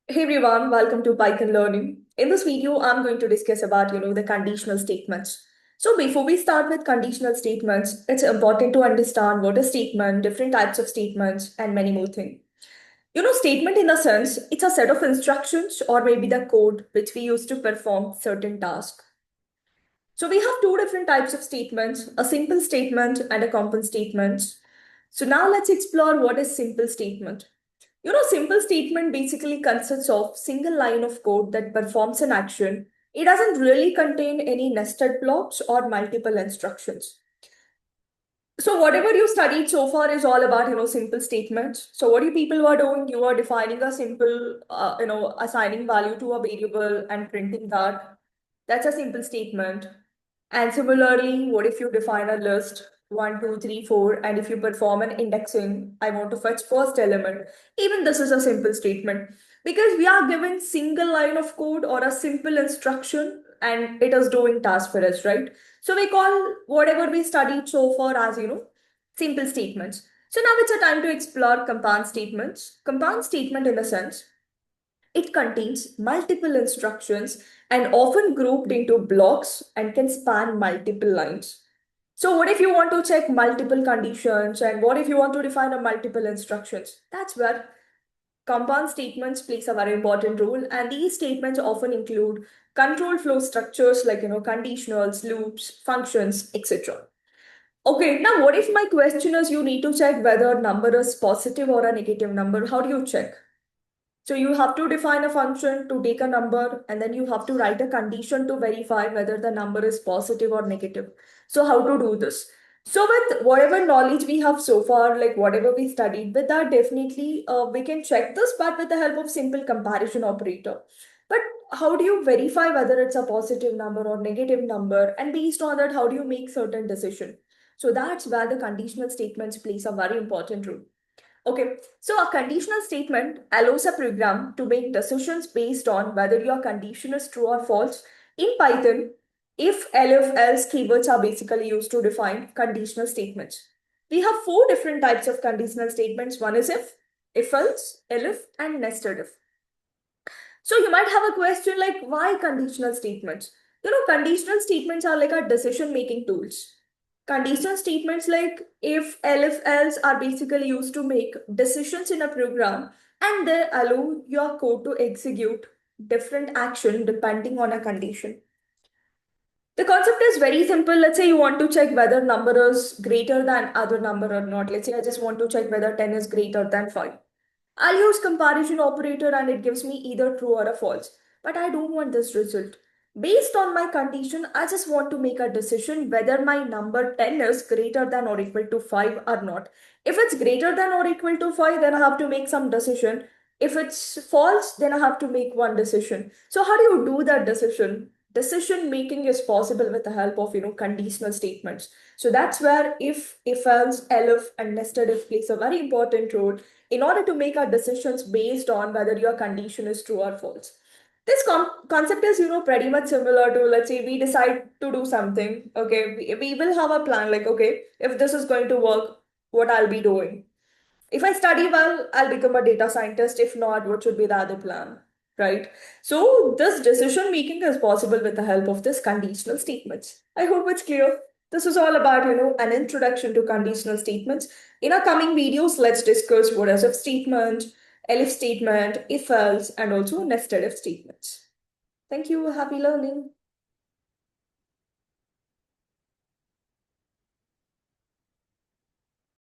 Hey everyone, welcome to Python Learning. In this video, I'm going to discuss about, the conditional statements. So before we start with conditional statements, it's important to understand what a statement, different types of statements, and many more things. Statement in the sense, it's a set of instructions or maybe the code which we use to perform certain tasks. So we have two different types of statements, a simple statement and a compound statement. So now let's explore what is simple statement. Simple statement basically consists of single line of code that performs an action. It doesn't really contain any nested blocks or multiple instructions. So whatever you studied so far is all about, simple statements. So what you people are doing, you are defining a simple, assigning value to a variable and printing that. That's a simple statement. And similarly, what if you define a list 1, 2, 3, 4, and if you perform an indexing, I want to fetch first element. Even this is a simple statement because we are given single line of code or a simple instruction and it is doing task for us, right? So we call whatever we studied so far as, simple statements. So now it's a time to explore compound statements. Compound statement in the sense it contains multiple instructions and often grouped into blocks and can span multiple lines. So what if you want to check multiple conditions and what if you want to define a multiple instructions? That's where compound statements plays a very important role, and these statements often include control flow structures like conditionals, loops, functions, etc. Okay, now what if my question is you need to check whether a number is positive or a negative number? How do you check? So you have to define a function to take a number and then you have to write a condition to verify whether the number is positive or negative. So how to do this? So with whatever knowledge we have so far, like whatever we studied, with that definitely we can check this, but with the help of simple comparison operator. But how do you verify whether it's a positive number or negative number? And based on that, how do you make certain decision? So that's where the conditional statements plays a very important role. Okay, so a conditional statement allows a program to make decisions based on whether your condition is true or false. In Python, if, elif, else keywords are basically used to define conditional statements. We have four different types of conditional statements. One is if else, elif, and nested if. So you might have a question like, why conditional statements? Conditional statements are like our decision-making tools. Conditional statements like if, elif, else are basically used to make decisions in a program and they allow your code to execute different action depending on a condition. The concept is very simple. Let's say you want to check whether number is greater than other number or not. Let's say I just want to check whether 10 is greater than 5. I'll use comparison operator and it gives me either true or a false. But I don't want this result. Based on my condition, I just want to make a decision whether my number 10 is greater than or equal to 5 or not. If it's greater than or equal to 5, then I have to make some decision. If it's false, then I have to make one decision. So how do you do that decision? Decision making is possible with the help of conditional statements. So that's where if else, elif, and nested if plays a very important role in order to make our decisions based on whether your condition is true or false. This concept is, pretty much similar to, let's say, we decide to do something. Okay, we will have a plan like, okay, if this is going to work, what I'll be doing. If I study well, I'll become a data scientist. If not, what should be the other plan? Right? So this decision making is possible with the help of this conditional statements. I hope it's clear. This is all about, an introduction to conditional statements. In our coming videos, let's discuss what is if statement, elif statement, if else, and also nested if statements. Thank you. Happy learning.